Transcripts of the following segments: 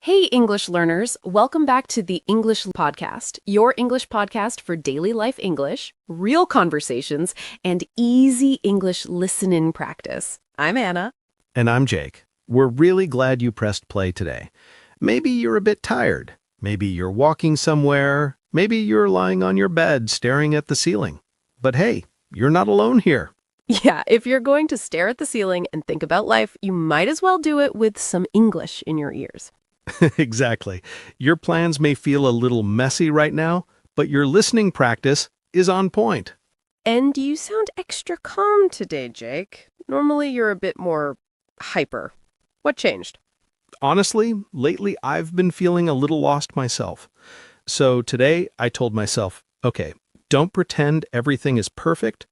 Hey, English learners. Welcome back to the English Podcast, your English podcast for daily life English, real conversations, and easy English listening practice. I'm Anna. And I'm Jake. We're really glad you pressed play today. Maybe you're a bit tired. Maybe you're walking somewhere. Maybe you're lying on your bed staring at the ceiling. But hey, you're not alone here. Yeah, if you're going to stare at the ceiling and think about life, you might as well do it with some English in your ears. Exactly. Your plans may feel a little messy right now, but your listening practice is on point. And you sound extra calm today, Jake. Normally you're a bit more hyper. What changed? Honestly, lately I've been feeling a little lost myself. So today I told myself, okay, don't pretend everything is perfect.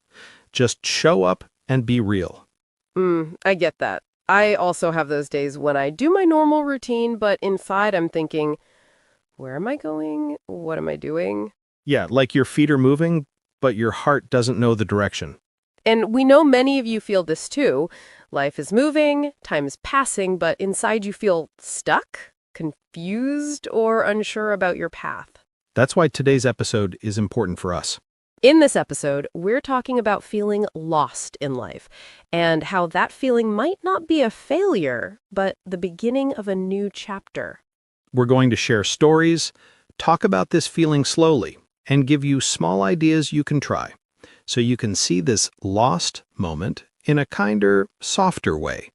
Just show up and be real. I get that. I also have those days when I do my normal routine, but inside I'm thinking, where am I going? What am I doing? Yeah, like your feet are moving, but your heart doesn't know the direction. And we know many of you feel this too. Life is moving, time is passing, but inside you feel stuck, confused, or unsure about your path. That's why today's episode is important for us. In this episode, we're talking about feeling lost in life and how that feeling might not be a failure, but the beginning of a new chapter. We're going to share stories, talk about this feeling slowly, and give you small ideas you can try, so you can see this lost moment in a kinder, softer way.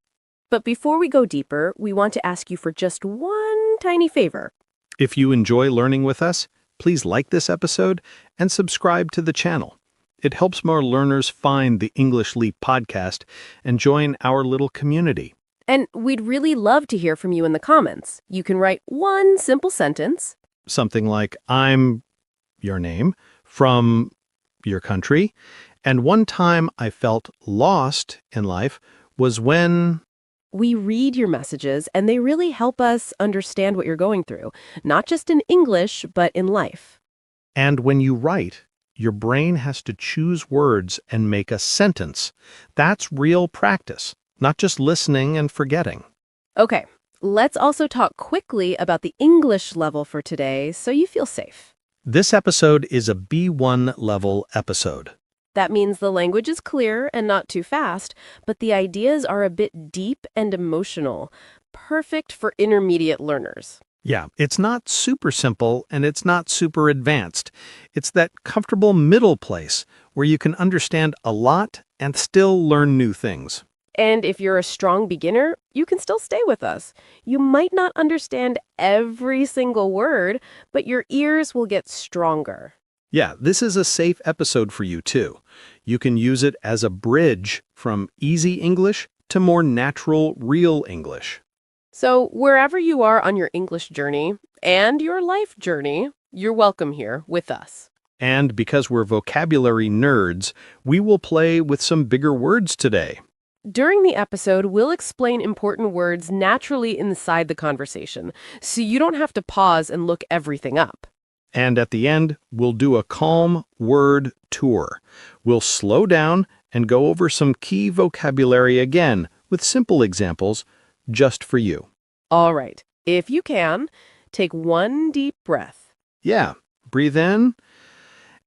But before we go deeper, we want to ask you for just one tiny favor. If you enjoy learning with us, please like this episode and subscribe to the channel. It helps more learners find the English Leap podcast and join our little community. And we'd really love to hear from you in the comments. You can write one simple sentence. Something like, I'm your name, from your country, and one time I felt lost in life was when... We read your messages, and they really help us understand what you're going through, not just in English, but in life. And when you write, your brain has to choose words and make a sentence. That's real practice, not just listening and forgetting. Okay, let's also talk quickly about the English level for today so you feel safe. This episode is a B1 level episode. That means the language is clear and not too fast, but the ideas are a bit deep and emotional, perfect for intermediate learners. Yeah, it's not super simple and it's not super advanced. It's that comfortable middle place where you can understand a lot and still learn new things. And if you're a strong beginner, you can still stay with us. You might not understand every single word, but your ears will get stronger. Yeah, this is a safe episode for you too. You can use it as a bridge from easy English to more natural, real English. So wherever you are on your English journey and your life journey, you're welcome here with us. And because we're vocabulary nerds, we will play with some bigger words today. During the episode, we'll explain important words naturally inside the conversation, so you don't have to pause and look everything up. And at the end, we'll do a calm word tour. We'll slow down and go over some key vocabulary again with simple examples just for you. All right, if you can, take one deep breath. Yeah, breathe in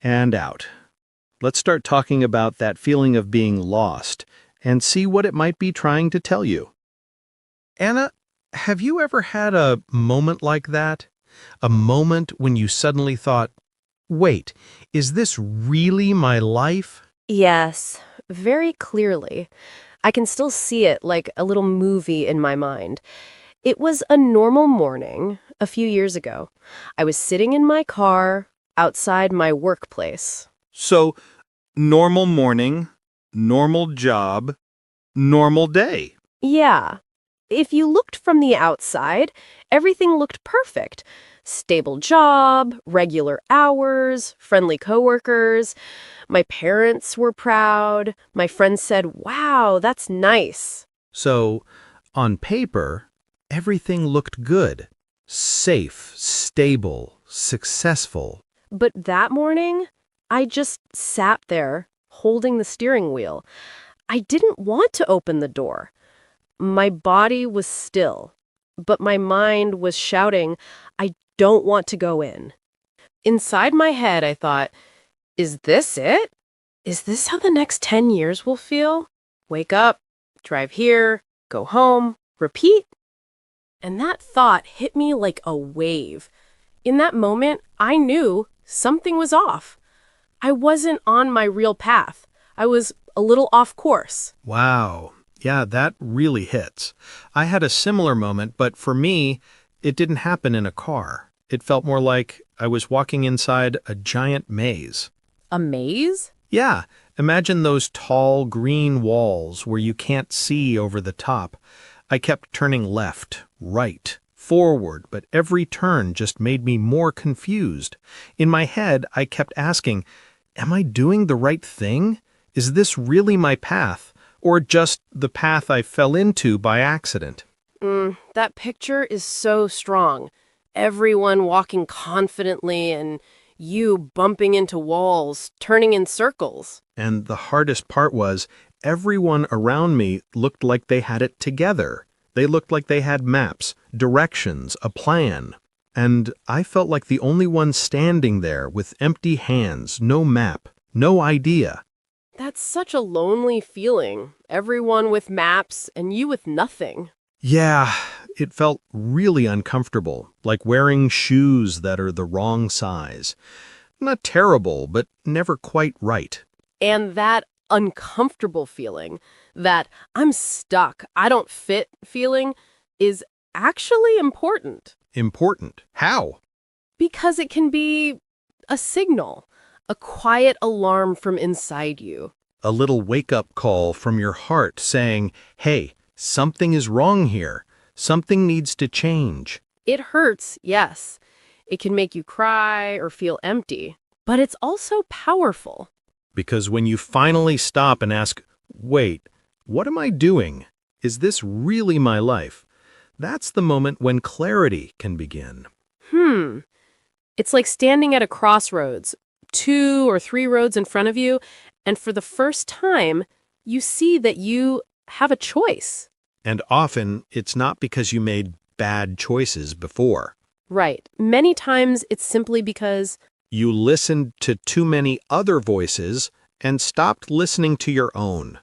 and out. Let's start talking about that feeling of being lost and see what it might be trying to tell you. Anna, have you ever had a moment like that? A moment when you suddenly thought, wait, is this really my life? Yes, very clearly. I can still see it like a little movie in my mind. It was a normal morning a few years ago. I was sitting in my car outside my workplace. So, normal morning, normal job, normal day. Yeah. If you looked from the outside, everything looked perfect. Stable job, regular hours, friendly coworkers. My parents were proud. My friends said, "Wow, that's nice." So, on paper, everything looked good. Safe, stable, successful. But that morning, I just sat there, holding the steering wheel. I didn't want to open the door. My body was still. but my mind was shouting, I don't want to go in. Inside my head, I thought, is this it? Is this how the next 10 years will feel? Wake up, drive here, go home, repeat? And that thought hit me like a wave. In that moment, I knew something was off. I wasn't on my real path. I was a little off course. Wow. Yeah, that really hits. I had a similar moment, but for me, it didn't happen in a car. It felt more like I was walking inside a giant maze. A maze? Yeah, imagine those tall green walls where you can't see over the top. I kept turning left, right, forward, but every turn just made me more confused. In my head, I kept asking, am I doing the right thing? Is this really my path, or just the path I fell into by accident? That picture is so strong. Everyone walking confidently and you bumping into walls, turning in circles. And the hardest part was, everyone around me looked like they had it together. They looked like they had maps, directions, a plan. And I felt like the only one standing there with empty hands, no map, no idea. That's such a lonely feeling. Everyone with maps and you with nothing. Yeah, it felt really uncomfortable, like wearing shoes that are the wrong size. Not terrible, but never quite right. And that uncomfortable feeling, that I'm stuck, I don't fit feeling, is actually important. Important. How? Because it can be a signal, a quiet alarm from inside you. A little wake-up call from your heart saying, hey, something is wrong here. Something needs to change. It hurts, yes. It can make you cry or feel empty. But it's also powerful. Because when you finally stop and ask, wait, what am I doing? Is this really my life? That's the moment when clarity can begin. It's like standing at a crossroads, 2 or 3 roads in front of you, and for the first time, you see that you have a choice. And often, it's not because you made bad choices before. Right. Many times, it's simply because You listened to too many other voices and stopped listening to your own.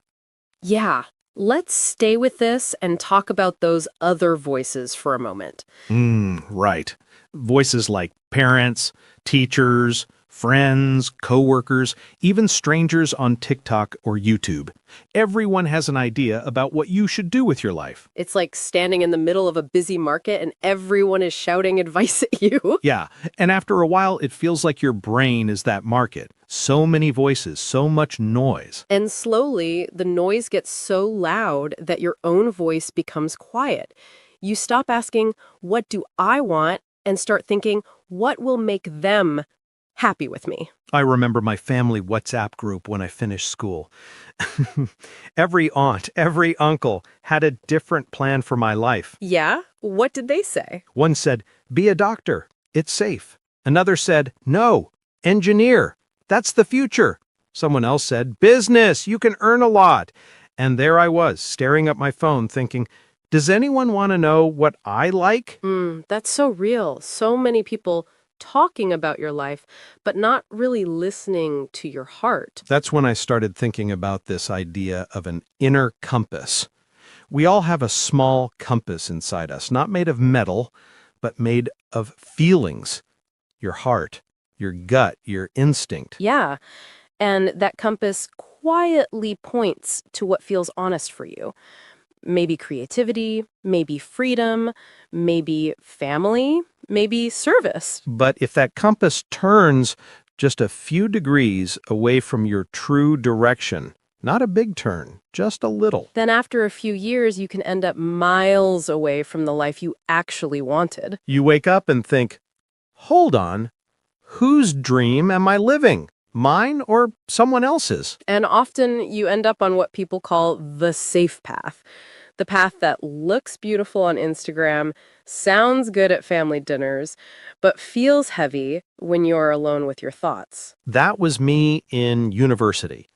yeah, let's stay with this and talk about those other voices for a moment. Right. Voices like parents, teachers, friends, coworkers, even strangers on TikTok or YouTube. Everyone has an idea about what you should do with your life. It's like standing in the middle of a busy market and everyone is shouting advice at you. Yeah, and after a while, it feels like your brain is that market. So many voices, so much noise. And slowly, the noise gets so loud that your own voice becomes quiet. You stop asking, what do I want? And start thinking, what will make them happy with me? I remember my family WhatsApp group when I finished school. Every aunt, every uncle had a different plan for my life. Yeah? What did they say? One said, be a doctor. It's safe. Another said, no, engineer. That's the future. Someone else said, business. You can earn a lot. And there I was, staring at my phone thinking, does anyone want to know what I like? That's so real. So many people talking about your life, but not really listening to your heart. That's when I started thinking about this idea of an inner compass. We all have a small compass inside us, not made of metal, but made of feelings. Your heart, your gut, your instinct. Yeah. And that compass quietly points to what feels honest for you. Maybe creativity, maybe freedom, maybe family, maybe service. But if that compass turns just a few degrees away from your true direction, not a big turn, just a little, Then after a few years, you can end up miles away from the life you actually wanted. you wake up and think, hold on, whose dream am I living? Mine or someone else's? And often you end up on what people call the safe path. The path that looks beautiful on Instagram, sounds good at family dinners, but feels heavy when you're alone with your thoughts. That was me in university.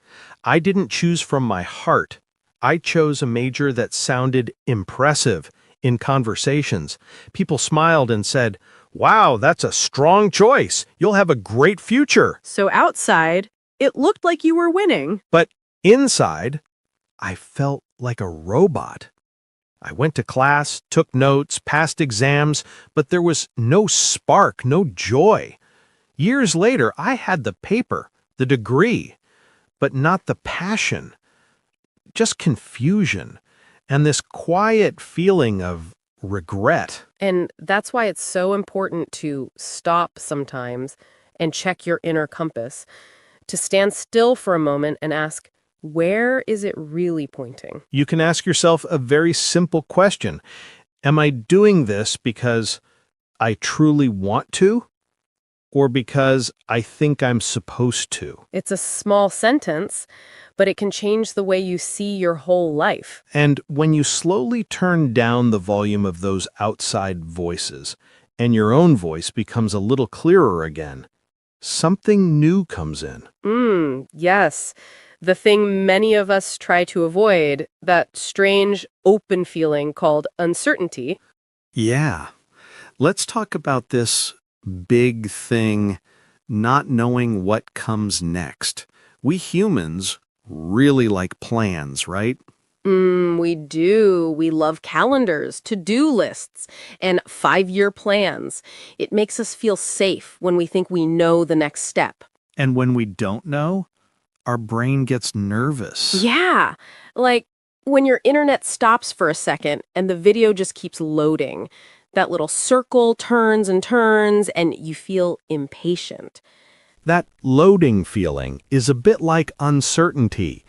I didn't choose from my heart. I chose a major that sounded impressive, In conversations, people smiled and said, "Wow, that's a strong choice. You'll have a great future." So outside, it looked like you were winning. But inside, I felt like a robot. I went to class, took notes, passed exams, but there was no spark, no joy. Years later, I had the paper, the degree, but not the passion, just confusion, and this quiet feeling of regret. And that's why it's so important to stop sometimes and check your inner compass, to stand still for a moment and ask, where is it really pointing? You can ask yourself a very simple question. Am I doing this because I truly want to, or because I think I'm supposed to? It's a small sentence, but it can change the way you see your whole life. And when you slowly turn down the volume of those outside voices, and your own voice becomes a little clearer again, something new comes in. Yes. The thing many of us try to avoid, that strange, open feeling called uncertainty. Yeah. Let's talk about this big thing, not knowing what comes next. We humans really like plans, right? We do. We love calendars, to-do lists, and 5-year plans. It makes us feel safe when we think we know the next step. And when we don't know, our brain gets nervous. Yeah, like when your internet stops for a second and the video just keeps loading. That little circle turns and turns, and you feel impatient. That loading feeling is a bit like uncertainty.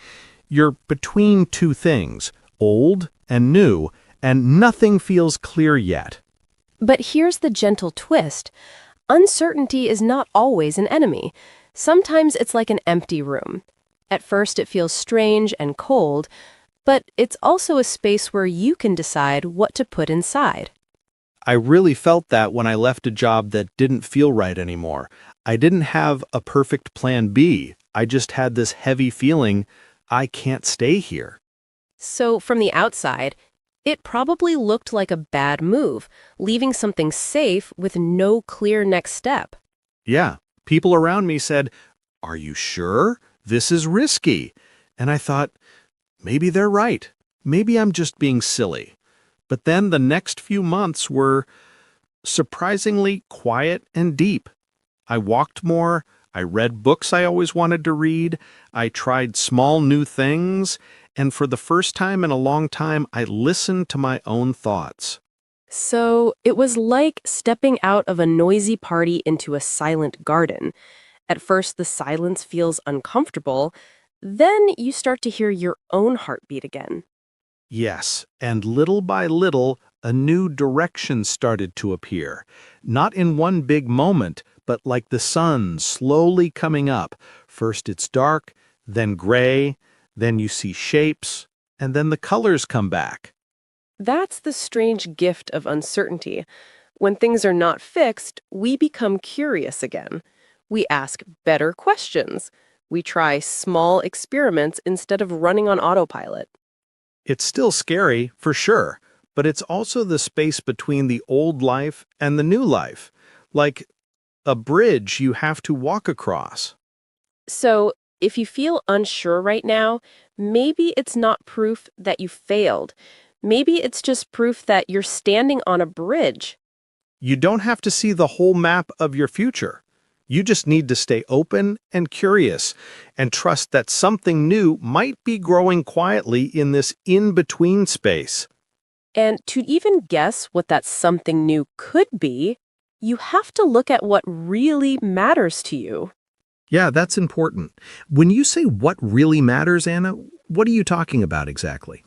You're between two things, old and new, and nothing feels clear yet. But here's the gentle twist. Uncertainty is not always an enemy. Sometimes it's like an empty room. At first it feels strange and cold, but it's also a space where you can decide what to put inside. I really felt that when I left a job that didn't feel right anymore. I didn't have a perfect plan B. I just had this heavy feeling I can't stay here. So from the outside, it probably looked like a bad move, leaving something safe with no clear next step. Yeah, people around me said, "Are you sure? This is risky." And I thought, maybe they're right. Maybe I'm just being silly. But then the next few months were surprisingly quiet and deep. I walked more. I read books I always wanted to read. I tried small new things. And for the first time in a long time, I listened to my own thoughts. So it was like stepping out of a noisy party into a silent garden. At first, the silence feels uncomfortable. Then you start to hear your own heartbeat again. Yes, and little by little, a new direction started to appear. Not in one big moment, but like the sun slowly coming up. First it's dark, then gray, then you see shapes, and then the colors come back. That's the strange gift of uncertainty. When things are not fixed, we become curious again. We ask better questions. We try small experiments instead of running on autopilot. It's still scary, for sure, but it's also the space between the old life and the new life, like a bridge you have to walk across. So, if you feel unsure right now, maybe it's not proof that you failed. Maybe it's just proof that you're standing on a bridge. You don't have to see the whole map of your future. You just need to stay open and curious and trust that something new might be growing quietly in this in-between space. And to even guess what that something new could be, you have to look at what really matters to you. Yeah, that's important. When you say what really matters, Anna, what are you talking about exactly?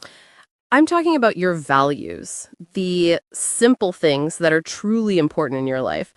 I'm talking about your values, the simple things that are truly important in your life.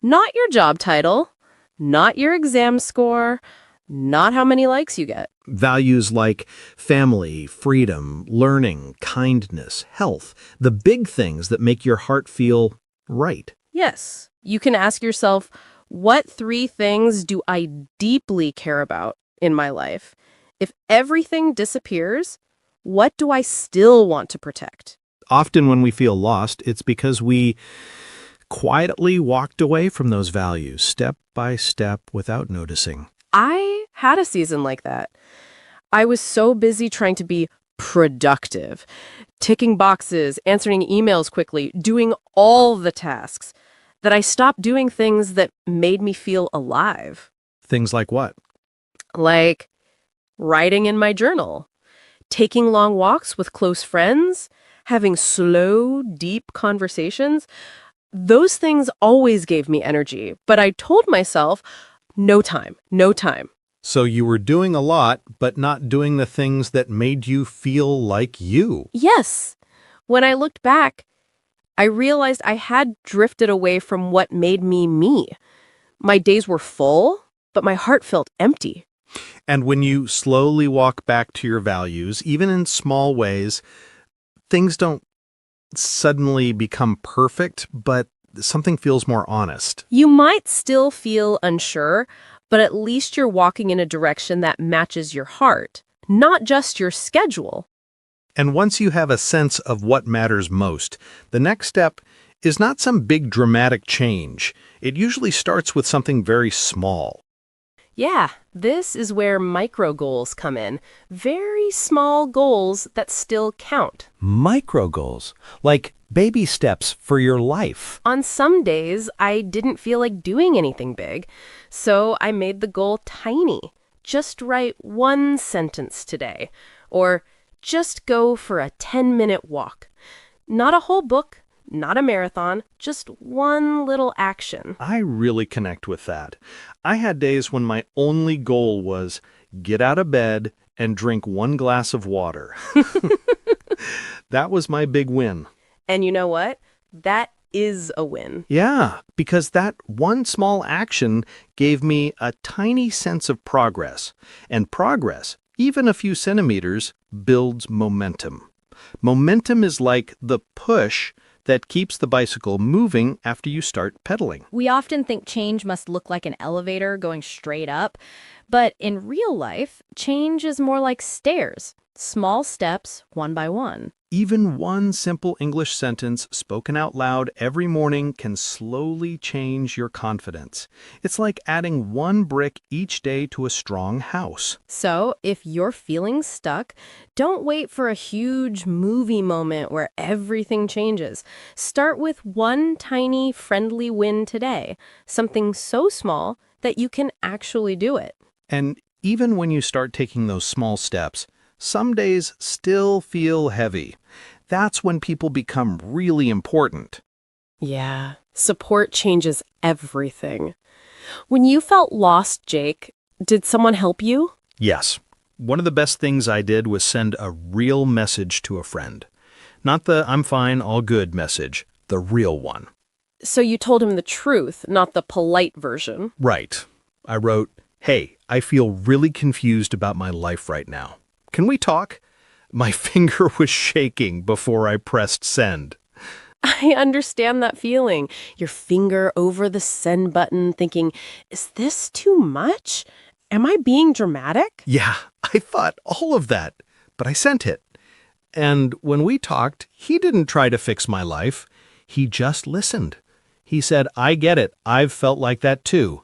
Not your job title, not your exam score, not how many likes you get. Values like family, freedom, learning, kindness, health, the big things that make your heart feel right. Yes, you can ask yourself, what 3 things do I deeply care about in my life? If everything disappears, what do I still want to protect? Often when we feel lost, it's because we quietly walked away from those values, step by step, without noticing. I had a season like that. I was so busy trying to be productive, ticking boxes, answering emails quickly, doing all the tasks, that I stopped doing things that made me feel alive. Things like what? Like writing in my journal, taking long walks with close friends, having slow, deep conversations. Those things always gave me energy, but I told myself, no time, no time. So you were doing a lot, but not doing the things that made you feel like you. Yes. When I looked back, I realized I had drifted away from what made me me. My days were full, but my heart felt empty. And when you slowly walk back to your values, even in small ways, things don't suddenly become perfect, but something feels more honest. You might still feel unsure, but at least you're walking in a direction that matches your heart, not just your schedule. And once you have a sense of what matters most, the next step is not some big dramatic change. It usually starts with something very small. Yeah, this is where micro goals come in. Very small goals that still count. Micro goals, like baby steps for your life. On some days, I didn't feel like doing anything big, so I made the goal tiny. Just write one sentence today, or just go for a 10-minute walk. Not a whole book, not a marathon, just one little action. I really connect with that. I had days when my only goal was get out of bed and drink one glass of water. That was my big win. And you know what? That is a win. Yeah, because that one small action gave me a tiny sense of progress. And progress, even a few centimeters, builds momentum. Momentum is like the push that keeps the bicycle moving after you start pedaling. We often think change must look like an elevator going straight up, but in real life, change is more like stairs, small steps, one by one. Even one simple English sentence spoken out loud every morning can slowly change your confidence. It's like adding one brick each day to a strong house. So, if you're feeling stuck, don't wait for a huge movie moment where everything changes. Start with one tiny, friendly win today, something so small that you can actually do it. And even when you start taking those small steps, some days still feel heavy. That's when people become really important. Yeah, support changes everything. When you felt lost, Jake, did someone help you? Yes. One of the best things I did was send a real message to a friend. Not the I'm fine, all good message, the real one. So you told him the truth, not the polite version. Right. I wrote, "Hey, I feel really confused about my life right now. Can we talk?" My finger was shaking before I pressed send. I understand that feeling. Your finger over the send button thinking, is this too much? Am I being dramatic? Yeah, I thought all of that, but I sent it. And when we talked, he didn't try to fix my life. He just listened. He said, "I get it. I've felt like that too."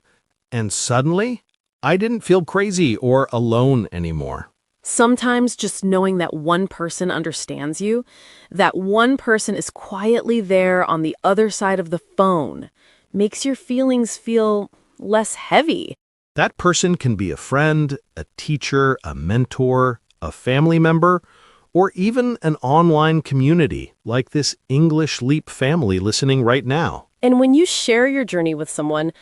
And suddenly, I didn't feel crazy or alone anymore. Sometimes just knowing that one person understands you, that one person is quietly there on the other side of the phone, makes your feelings feel less heavy. That person can be a friend, a teacher, a mentor, a family member, or even an online community like this English Leap family listening right now. And when you share your journey with someone,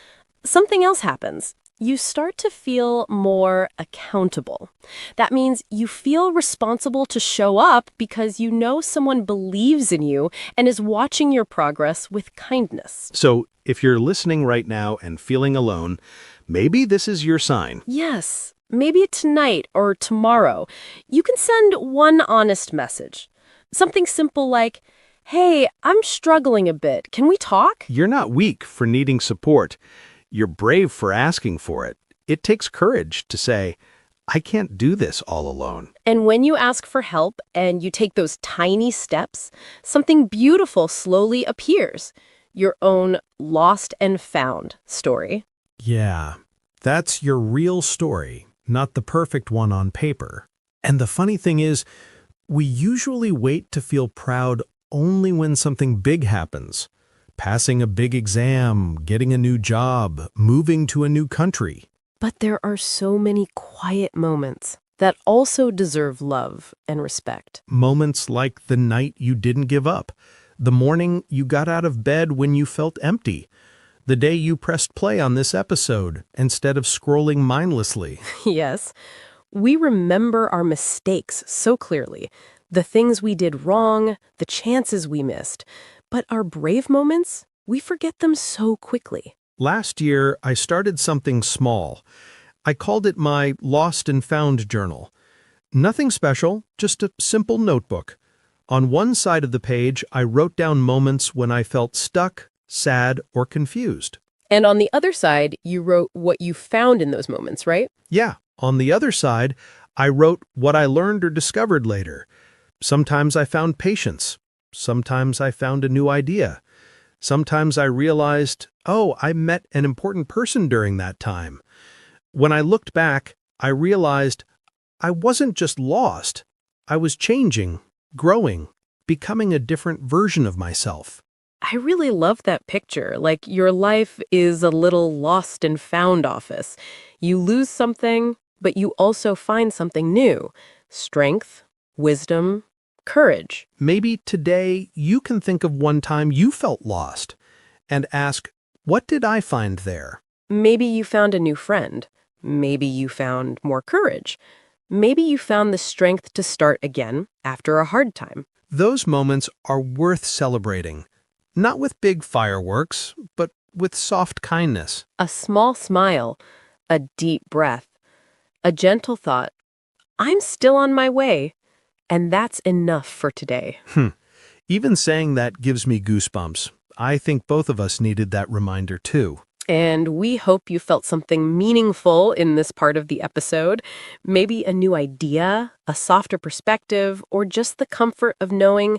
something else happens. You start to feel more accountable. That means you feel responsible to show up because you know someone believes in you and is watching your progress with kindness. So if you're listening right now and feeling alone, maybe this is your sign. Yes, maybe tonight or tomorrow, you can send one honest message. Something simple like, "Hey, I'm struggling a bit. Can we talk?" You're not weak for needing support. You're brave for asking for it. It takes courage to say, I can't do this all alone. And when you ask for help and you take those tiny steps, something beautiful slowly appears. Your own lost and found story. Yeah, that's your real story, not the perfect one on paper. And the funny thing is, we usually wait to feel proud only when something big happens. Passing a big exam, getting a new job, moving to a new country. But there are so many quiet moments that also deserve love and respect. Moments like the night you didn't give up, the morning you got out of bed when you felt empty, the day you pressed play on this episode instead of scrolling mindlessly. Yes, we remember our mistakes so clearly, the things we did wrong, the chances we missed. But our brave moments, we forget them so quickly. Last year, I started something small. I called it my Lost and Found Journal. Nothing special, just a simple notebook. On one side of the page, I wrote down moments when I felt stuck, sad, or confused. And on the other side, you wrote what you found in those moments, right? Yeah, on the other side, I wrote what I learned or discovered later. Sometimes I found patience. Sometimes I found a new idea. Sometimes I realized, oh, I met an important person during that time. When I looked back, I realized I wasn't just lost. I was changing, growing, becoming a different version of myself. I really love that picture. Like your life is a little lost and found office. You lose something, but you also find something new. Strength, wisdom, courage. Maybe today you can think of one time you felt lost and ask, what did I find there? Maybe you found a new friend. Maybe you found more courage. Maybe you found the strength to start again after a hard time. Those moments are worth celebrating, not with big fireworks, but with soft kindness. A small smile, a deep breath, a gentle thought. I'm still on my way. And that's enough for today. Even saying that gives me goosebumps. I think both of us needed that reminder too. And we hope you felt something meaningful in this part of the episode. Maybe a new idea, a softer perspective, or just the comfort of knowing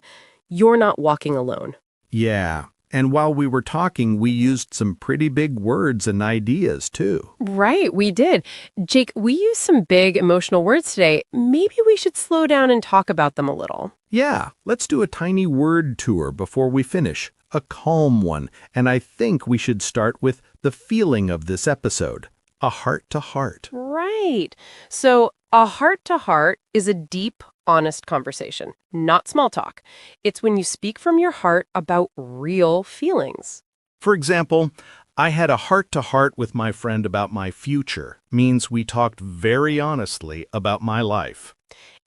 you're not walking alone. Yeah, and while we were talking, we used some pretty big words and ideas, too. Right, we did. Jake, we used some big emotional words today. Maybe we should slow down and talk about them a little. Yeah, let's do a tiny word tour before we finish. A calm one, and I think we should start with the feeling of this episode, a heart-to-heart. Right. So a heart-to-heart is a deep, honest conversation, not small talk. It's when you speak from your heart about real feelings. For example, I had a heart-to-heart with my friend about my future, means we talked very honestly about my life.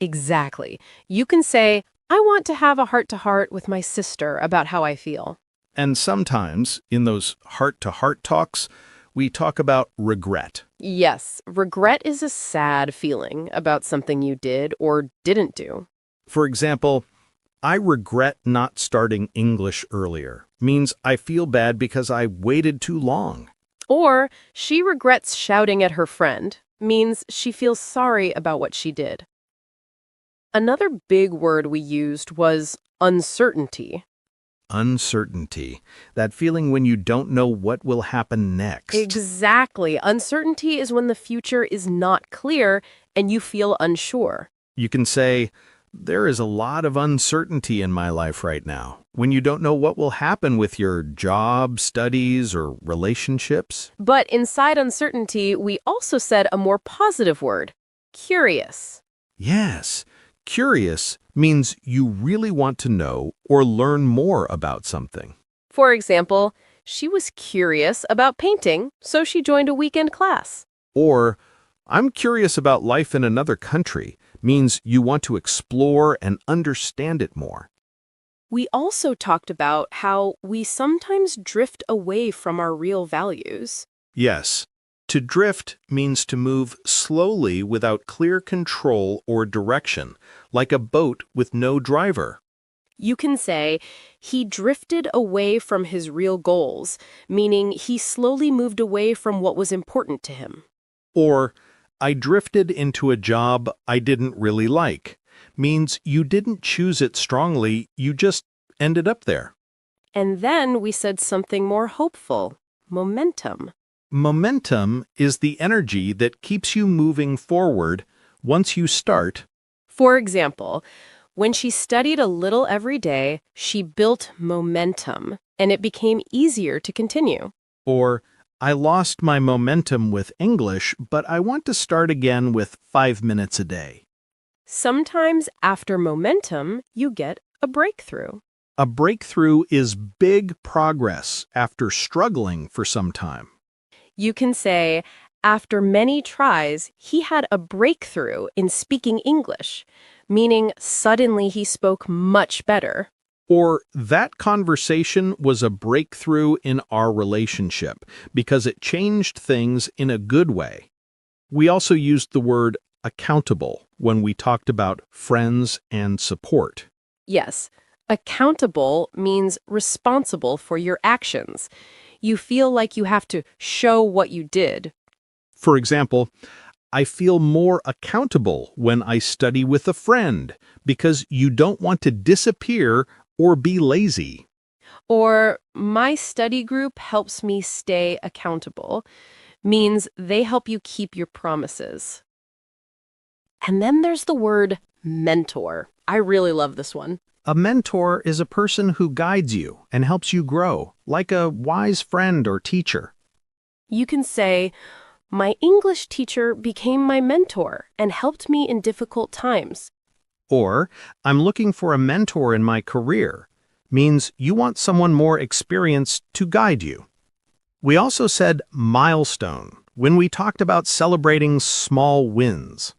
Exactly. You can say, I want to have a heart-to-heart with my sister about how I feel. And sometimes, in those heart-to-heart talks, we talk about regret. Yes, regret is a sad feeling about something you did or didn't do. For example, I regret not starting English earlier, means I feel bad because I waited too long. Or she regrets shouting at her friend, means she feels sorry about what she did. Another big word we used was uncertainty. Uncertainty, that feeling when you don't know what will happen next. Exactly. Uncertainty is when the future is not clear and you feel unsure. You can say, there is a lot of uncertainty in my life right now, when you don't know what will happen with your job, studies, or relationships. But inside uncertainty, we also said a more positive word, curious. Yes, curious means you really want to know or learn more about something. For example, she was curious about painting, so she joined a weekend class. Or, I'm curious about life in another country, means you want to explore and understand it more. We also talked about how we sometimes drift away from our real values. Yes, to drift means to move slowly without clear control or direction, like a boat with no driver. You can say, he drifted away from his real goals, meaning he slowly moved away from what was important to him. Or, I drifted into a job I didn't really like means you didn't choose it strongly, you just ended up there. And then we said something more hopeful, momentum. Momentum is the energy that keeps you moving forward once you start. For example, when she studied a little every day, she built momentum, and it became easier to continue. Or, I lost my momentum with English, but I want to start again with 5 minutes a day. Sometimes after momentum, you get a breakthrough. A breakthrough is big progress after struggling for some time. You can say, after many tries, he had a breakthrough in speaking English, meaning suddenly he spoke much better. Or, that conversation was a breakthrough in our relationship because it changed things in a good way. We also used the word accountable when we talked about friends and support. Yes, accountable means responsible for your actions. You feel like you have to show what you did. For example, I feel more accountable when I study with a friend because you don't want to disappear or be lazy. Or, my study group helps me stay accountable, means they help you keep your promises. And then there's the word mentor. I really love this one. A mentor is a person who guides you and helps you grow, like a wise friend or teacher. You can say, my English teacher became my mentor and helped me in difficult times. Or, I'm looking for a mentor in my career, means you want someone more experienced to guide you. We also said milestone when we talked about celebrating small wins.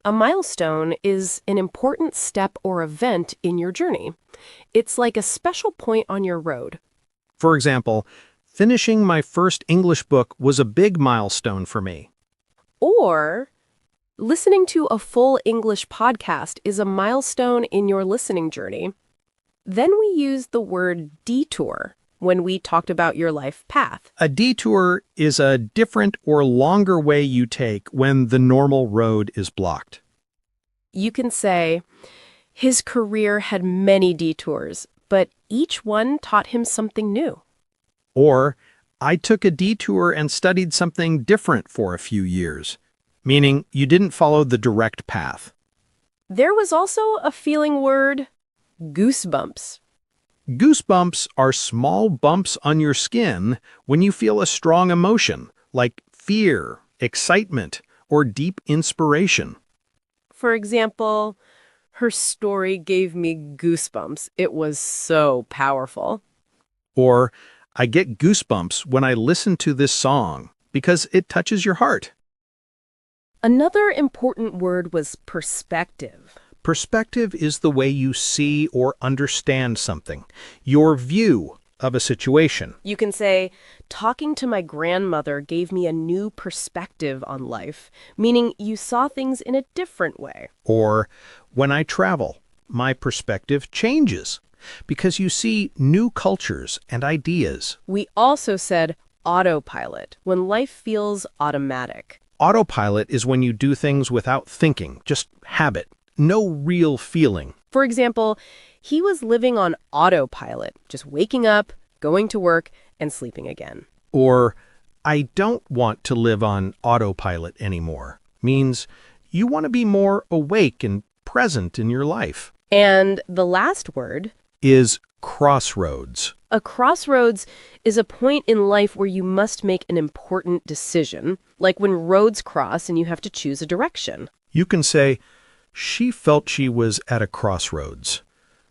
A milestone is an important step or event in your journey. It's like a special point on your road. For example, finishing my first English book was a big milestone for me. Or, listening to a full English podcast is a milestone in your listening journey. Then we used the word detour when we talked about your life path. A detour is a different or longer way you take when the normal road is blocked. You can say, his career had many detours, but each one taught him something new. Or, I took a detour and studied something different for a few years, meaning you didn't follow the direct path. There was also a feeling word, goosebumps. Goosebumps are small bumps on your skin when you feel a strong emotion, like fear, excitement, or deep inspiration. For example, her story gave me goosebumps. It was so powerful. Or, I get goosebumps when I listen to this song because it touches your heart. Another important word was perspective. Perspective is the way you see or understand something, your view of a situation. You can say, talking to my grandmother gave me a new perspective on life, meaning you saw things in a different way. Or, when I travel, my perspective changes because you see new cultures and ideas. We also said autopilot, when life feels automatic. Autopilot is when you do things without thinking, just habit, no real feeling. For example, he was living on autopilot, just waking up, going to work, and sleeping again. Or, I don't want to live on autopilot anymore, means you want to be more awake and present in your life. And the last word Is crossroads. A crossroads is a point in life where you must make an important decision, like when roads cross and you have to choose a direction. You can say, she felt she was at a crossroads.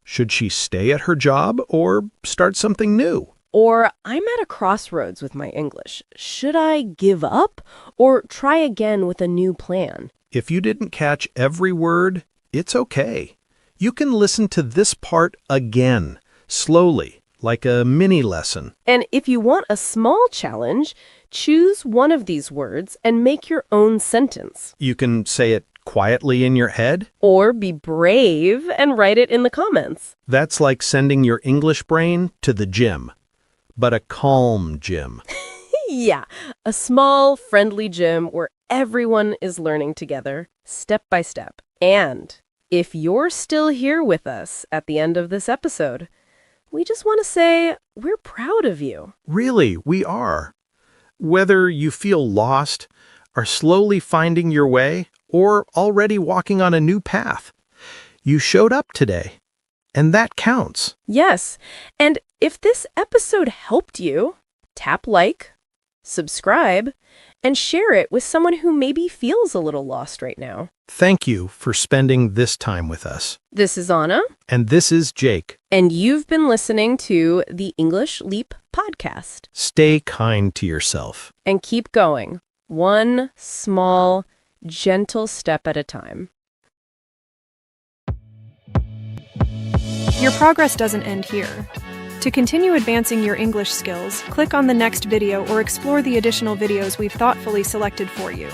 Should she stay at her job or start something new? Or, I'm at a crossroads with my English. Should I give up or try again with a new plan? If you didn't catch every word, it's okay. You can listen to this part again, slowly, like a mini lesson. And if you want a small challenge, choose one of these words and make your own sentence. You can say it quietly in your head. Or be brave and write it in the comments. That's like sending your English brain to the gym, but a calm gym. Yeah, a small, friendly gym where everyone is learning together, step by step. And if you're still here with us at the end of this episode, we just want to say we're proud of you. Really, we are. Whether you feel lost, are slowly finding your way, or already walking on a new path, you showed up today, and that counts. Yes, and if this episode helped you, tap like, subscribe, and share it with someone who maybe feels a little lost right now. Thank you for spending this time with us. This is Anna, And this is Jake. and you've been listening to the English Leap podcast. Stay kind to yourself. And keep going, one small, gentle step at a time. Your progress doesn't end here. To continue advancing your English skills, click on the next video or explore the additional videos we've thoughtfully selected for you.